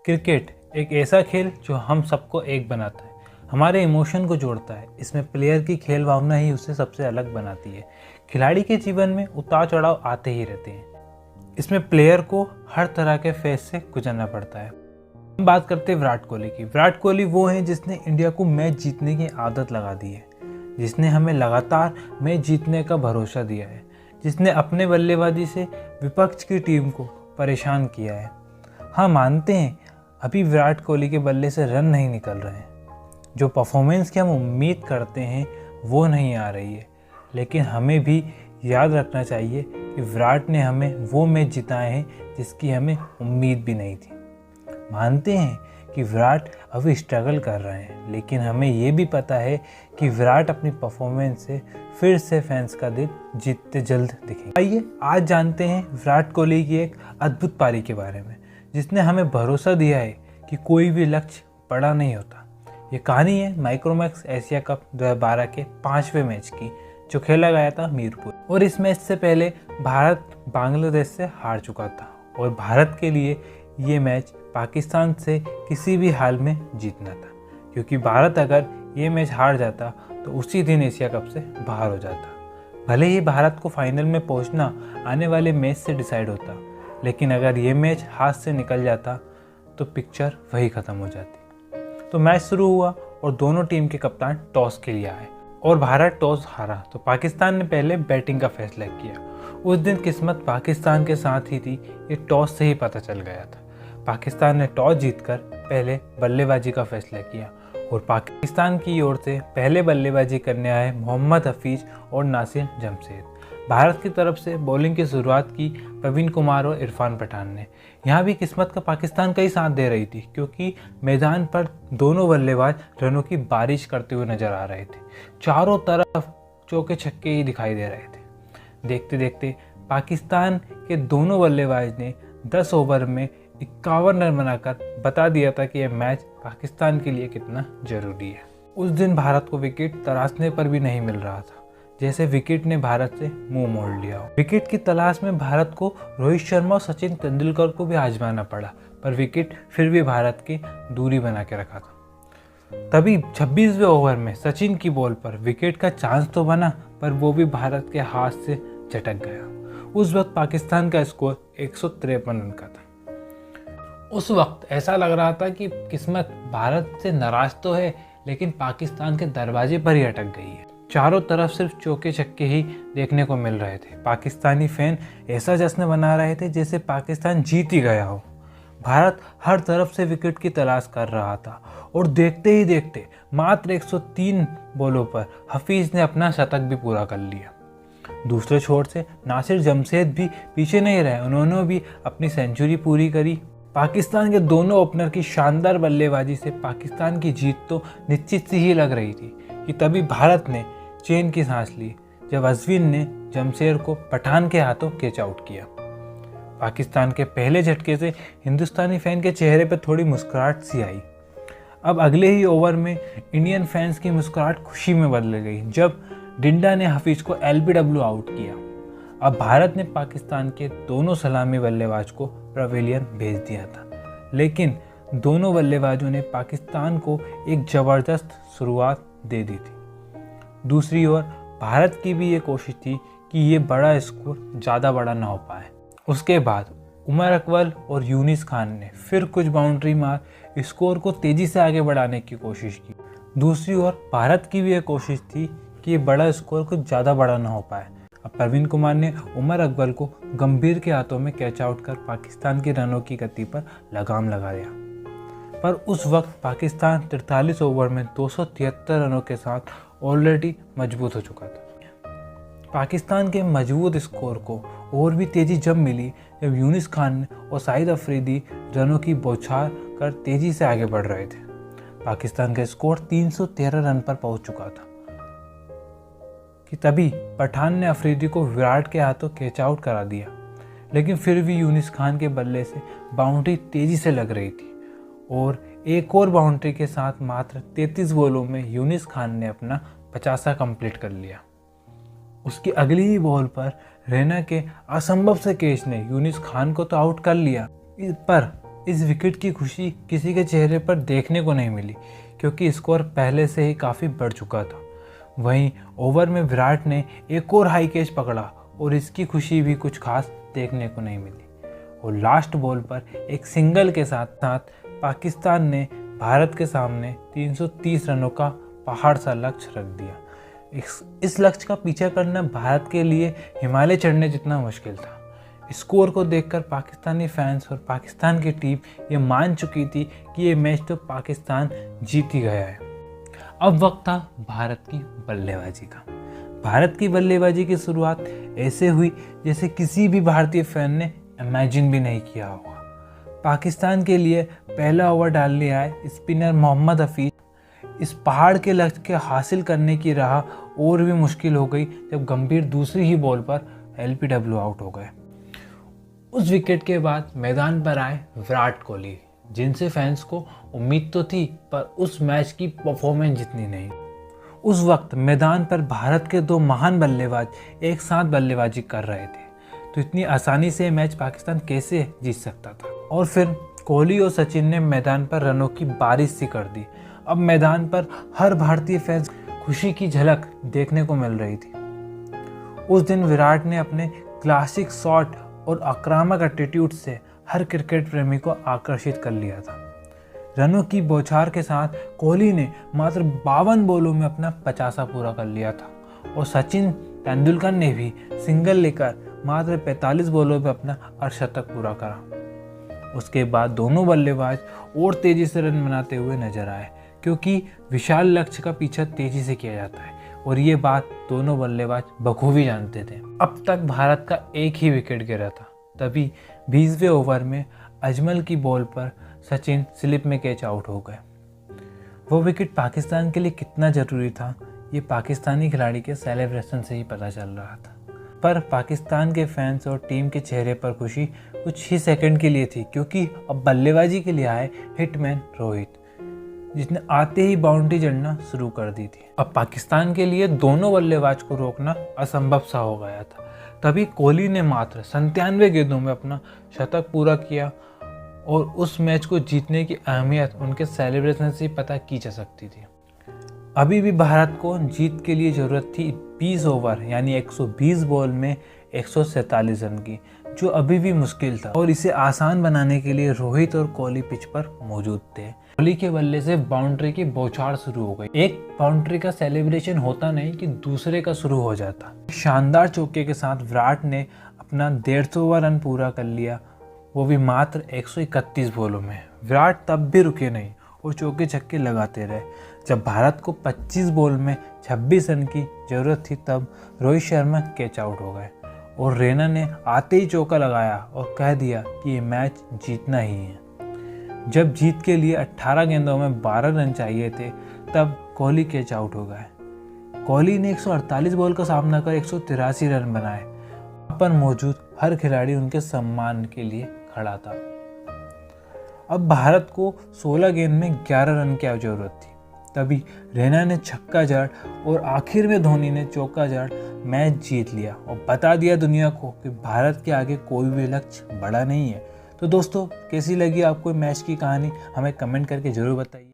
Cricket एक ऐसा खेल जो हम सबको एक बनाता है, हमारे इमोशन को जोड़ता है। इसमें प्लेयर की खेल भावना ही उसे सबसे अलग बनाती है। खिलाड़ी के जीवन में उतार चढ़ाव आते ही रहते हैं। इसमें प्लेयर को हर तरह के फेज से गुजरना पड़ता है। हम बात करते हैं विराट कोहली की। विराट कोहली वो हैं जिसने इंडिया को मैच जीतने की आदत लगा दी है, जिसने हमें लगातार मैच जीतने का भरोसा दिया है, जिसने अपने बल्लेबाजी से विपक्ष की टीम को परेशान किया है। हाँ, मानते हैं अभी विराट कोहली के बल्ले से रन नहीं निकल रहे हैं, जो परफॉर्मेंस की हम उम्मीद करते हैं वो नहीं आ रही है, लेकिन हमें भी याद रखना चाहिए कि विराट ने हमें वो मैच जिताए हैं जिसकी हमें उम्मीद भी नहीं थी। मानते हैं कि विराट अभी स्ट्रगल कर रहे हैं, लेकिन हमें ये भी पता है कि विराट अपनी परफॉर्मेंस से फिर से फैंस का दिल जीतते जल्द दिखेंगे। आइए आज जानते हैं विराट कोहली की एक अद्भुत पारी के बारे में, जिसने हमें भरोसा दिया है कि कोई भी लक्ष्य बड़ा नहीं होता। ये कहानी है माइक्रोमैक्स एशिया कप 2012 के 5वें मैच की, जो खेला गया था मीरपुर। और इस मैच से पहले भारत बांग्लादेश से हार चुका था और भारत के लिए ये मैच पाकिस्तान से किसी भी हाल में जीतना था, क्योंकि भारत अगर ये मैच हार जाता तो उसी दिन एशिया कप से बाहर हो जाता। भले ही भारत को फाइनल में पहुंचना आने वाले मैच से डिसाइड होता, लेकिन अगर ये मैच हाथ से निकल जाता तो पिक्चर वही ख़त्म हो जाती। तो मैच शुरू हुआ और दोनों टीम के कप्तान टॉस के लिए आए और भारत टॉस हारा तो पाकिस्तान ने पहले बैटिंग का फैसला किया। उस दिन किस्मत पाकिस्तान के साथ ही थी, ये टॉस से ही पता चल गया था। पाकिस्तान ने टॉस जीतकर पहले बल्लेबाजी का फैसला किया और पाकिस्तान की ओर से पहले बल्लेबाजी करने आए मोहम्मद हफीज और नासिर जमशेद। भारत की तरफ से बॉलिंग की शुरुआत की प्रवीण कुमार और इरफान पठान ने। यहाँ भी किस्मत का पाकिस्तान का ही साथ दे रही थी, क्योंकि मैदान पर दोनों बल्लेबाज रनों की बारिश करते हुए नजर आ रहे थे। चारों तरफ चौके छक्के ही दिखाई दे रहे थे। देखते देखते पाकिस्तान के दोनों बल्लेबाज ने 10 ओवर में 51 रन बनाकर बता दिया था कि यह मैच पाकिस्तान के लिए कितना जरूरी है। उस दिन भारत को विकेट तराशने पर भी नहीं मिल रहा था, जैसे विकेट ने भारत से मुंह मोड़ लिया हो। विकेट की तलाश में भारत को रोहित शर्मा और सचिन तेंदुलकर को भी आजमाना पड़ा, पर विकेट फिर भी भारत की दूरी बना के रखा था। तभी 26वें ओवर में सचिन की बॉल पर विकेट का चांस तो बना, पर वो भी भारत के हाथ से झटक गया। उस वक्त पाकिस्तान का स्कोर 153 रन का था। उस वक्त ऐसा लग रहा था कि किस्मत भारत से नाराज तो है, लेकिन पाकिस्तान के दरवाजे पर ही अटक गई है। चारों तरफ सिर्फ चौके छक्के ही देखने को मिल रहे थे। पाकिस्तानी फैन ऐसा जश्न बना रहे थे जैसे पाकिस्तान जीत ही गया हो। भारत हर तरफ से विकेट की तलाश कर रहा था और देखते ही देखते मात्र 103 बॉलों पर हफीज ने अपना शतक भी पूरा कर लिया। दूसरे छोर से नासिर जमशेद भी पीछे नहीं रहे, उन्होंने भी अपनी सेंचुरी पूरी करी। पाकिस्तान के दोनों ओपनर की शानदार बल्लेबाजी से पाकिस्तान की जीत तो निश्चित सी ही लग रही थी कि तभी भारत ने चैन की सांस ली जब अश्विन ने जमशेद को पठान के हाथों कैच आउट किया। पाकिस्तान के पहले झटके से हिंदुस्तानी फैन के चेहरे पर थोड़ी मुस्कुराहट सी आई। अब अगले ही ओवर में इंडियन फैंस की मुस्कुराहट खुशी में बदल गई जब डिंडा ने हफीज को LBW आउट किया। अब भारत ने पाकिस्तान के दोनों सलामी बल्लेबाज को पवेलियन भेज दिया था, लेकिन दोनों बल्लेबाजों ने पाकिस्तान को एक ज़बरदस्त शुरुआत दे दी थी। दूसरी ओर भारत की भी ये कोशिश थी कि ये बड़ा स्कोर ज़्यादा बड़ा ना हो पाए। उसके बाद उमर अकबर और यूनिस खान ने फिर कुछ बाउंड्री मार स्कोर को तेज़ी से आगे बढ़ाने की कोशिश की। दूसरी ओर भारत की भी ये कोशिश थी कि ये बड़ा स्कोर कुछ ज़्यादा बड़ा ना हो पाए। अब प्रवीण कुमार ने उमर अकबर को गंभीर के हाथों में कैच आउट कर पाकिस्तान के रनों की गति पर लगाम लगा दिया। पर उस वक्त पाकिस्तान 43 ओवर में 273 रनों के साथ ऑलरेडी मजबूत हो चुका था। पाकिस्तान के मजबूत स्कोर को और भी तेज़ी जब मिली जब यूनिस खान और शाहिद अफरीदी रनों की बौछार कर तेज़ी से आगे बढ़ रहे थे। पाकिस्तान का स्कोर 313 रन पर पहुंच चुका था कि तभी पठान ने अफरीदी को विराट के हाथों कैच आउट करा दिया, लेकिन फिर भी यूनिस खान के बल्ले से बाउंड्री तेज़ी से लग रही थी और एक और बाउंड्री के साथ मात्र 33 बॉलों में यूनिस खान ने अपना 50 कंप्लीट कर लिया। उसकी अगली ही बॉल पर रैना के असंभव से कैच ने यूनिस खान को तो आउट कर लिया, पर इस विकेट की खुशी किसी के चेहरे पर देखने को नहीं मिली क्योंकि स्कोर पहले से ही काफ़ी बढ़ चुका था। वहीं ओवर में विराट ने एक और हाई कैच पकड़ा और इसकी खुशी भी कुछ खास देखने को नहीं मिली और लास्ट बॉल पर एक सिंगल के साथ साथ पाकिस्तान ने भारत के सामने 330 रनों का पहाड़ सा लक्ष्य रख दिया। इस लक्ष्य का पीछा करना भारत के लिए हिमालय चढ़ने जितना मुश्किल था। स्कोर को देखकर पाकिस्तानी फैंस और पाकिस्तान की टीम ये मान चुकी थी कि ये मैच तो पाकिस्तान जीत ही गया है। अब वक्त था भारत की बल्लेबाजी का। भारत की बल्लेबाजी की शुरुआत ऐसे हुई जैसे किसी भी भारतीय फैन ने इमेजिन भी नहीं किया होगा। पाकिस्तान के लिए पहला ओवर डालने आए स्पिनर मोहम्मद हफीज इस पहाड़ के लक्ष्य के हासिल करने की राह और भी मुश्किल हो गई जब गंभीर दूसरी ही बॉल पर LBW आउट हो गए। उस विकेट के बाद मैदान पर आए विराट कोहली, जिनसे फैंस को उम्मीद तो थी पर उस मैच की परफॉर्मेंस जितनी नहीं। उस वक्त मैदान पर भारत के दो महान बल्लेबाज एक साथ बल्लेबाजी कर रहे थे, तो इतनी आसानी से मैच पाकिस्तान कैसे जीत सकता था। और फिर कोहली और सचिन ने मैदान पर रनों की बारिश सी कर दी। अब मैदान पर हर भारतीय फैंस खुशी की झलक देखने को मिल रही थी। उस दिन विराट ने अपने क्लासिक शॉट और आक्रामक एटीट्यूड से हर क्रिकेट प्रेमी को आकर्षित कर लिया था। रनों की बौछार के साथ कोहली ने मात्र 52 बॉलों में अपना 50 पूरा कर लिया था और सचिन तेंदुलकर ने भी सिंगल लेकर मात्र 45 बॉलों में अपना अर्धशतक पूरा करा। उसके बाद दोनों बल्लेबाज और तेजी से रन बनाते हुए नजर आए क्योंकि विशाल लक्ष्य का पीछा तेजी से किया जाता है और ये बात दोनों बल्लेबाज बखूबी जानते थे। अब तक भारत का एक ही विकेट गिरा था, तभी 20वें ओवर में अजमल की बॉल पर सचिन स्लिप में कैच आउट हो गए। वो विकेट पाकिस्तान के लिए कितना ज़रूरी था ये पाकिस्तानी खिलाड़ी के सेलिब्रेशन से ही पता चल रहा था। पर पाकिस्तान के फैंस और टीम के चेहरे पर खुशी कुछ ही सेकंड के लिए थी क्योंकि अब बल्लेबाजी के लिए आए हिटमैन रोहित, जिसने आते ही बाउंड्री जड़ना शुरू कर दी थी। अब पाकिस्तान के लिए दोनों बल्लेबाज को रोकना असंभव सा हो गया था। तभी कोहली ने मात्र 97 गेंदों में अपना शतक पूरा किया और उस मैच को जीतने की अहमियत उनके सेलिब्रेशन से पता की जा सकती थी। अभी भी भारत को जीत के लिए ज़रूरत थी 20 ओवर यानी 120 बॉल में 147 रन की, जो अभी भी मुश्किल था और इसे आसान बनाने के लिए रोहित और कोहली पिच पर मौजूद थे। कोहली के बल्ले से बाउंड्री की बौछार शुरू हो गई। एक बाउंड्री का सेलिब्रेशन होता नहीं कि दूसरे का शुरू हो जाता। शानदार चौके के साथ विराट ने अपना 150वां रन पूरा कर लिया, वो भी मात्र 131 बॉलों में। विराट तब भी रुके नहीं और चौके छक्के लगाते रहे। जब भारत को 25 बॉल में 26 रन की ज़रूरत थी तब रोहित शर्मा कैच आउट हो गए और रैना ने आते ही चौका लगाया और कह दिया कि ये मैच जीतना ही है। जब जीत के लिए 18 गेंदों में 12 रन चाहिए थे तब कोहली कैच आउट हो गए। कोहली ने 148 बॉल का सामना कर 183 रन बनाए। वहाँ पर मौजूद हर खिलाड़ी उनके सम्मान के लिए खड़ा था। अब भारत को 16 गेंद में 11 रन की जरूरत थी। तभी रैना ने छक्का जड़ और आखिर में धोनी ने चौका जड़ मैच जीत लिया और बता दिया दुनिया को कि भारत के आगे कोई भी लक्ष्य बड़ा नहीं है। तो दोस्तों, कैसी लगी आपको मैच की कहानी हमें कमेंट करके ज़रूर बताइए।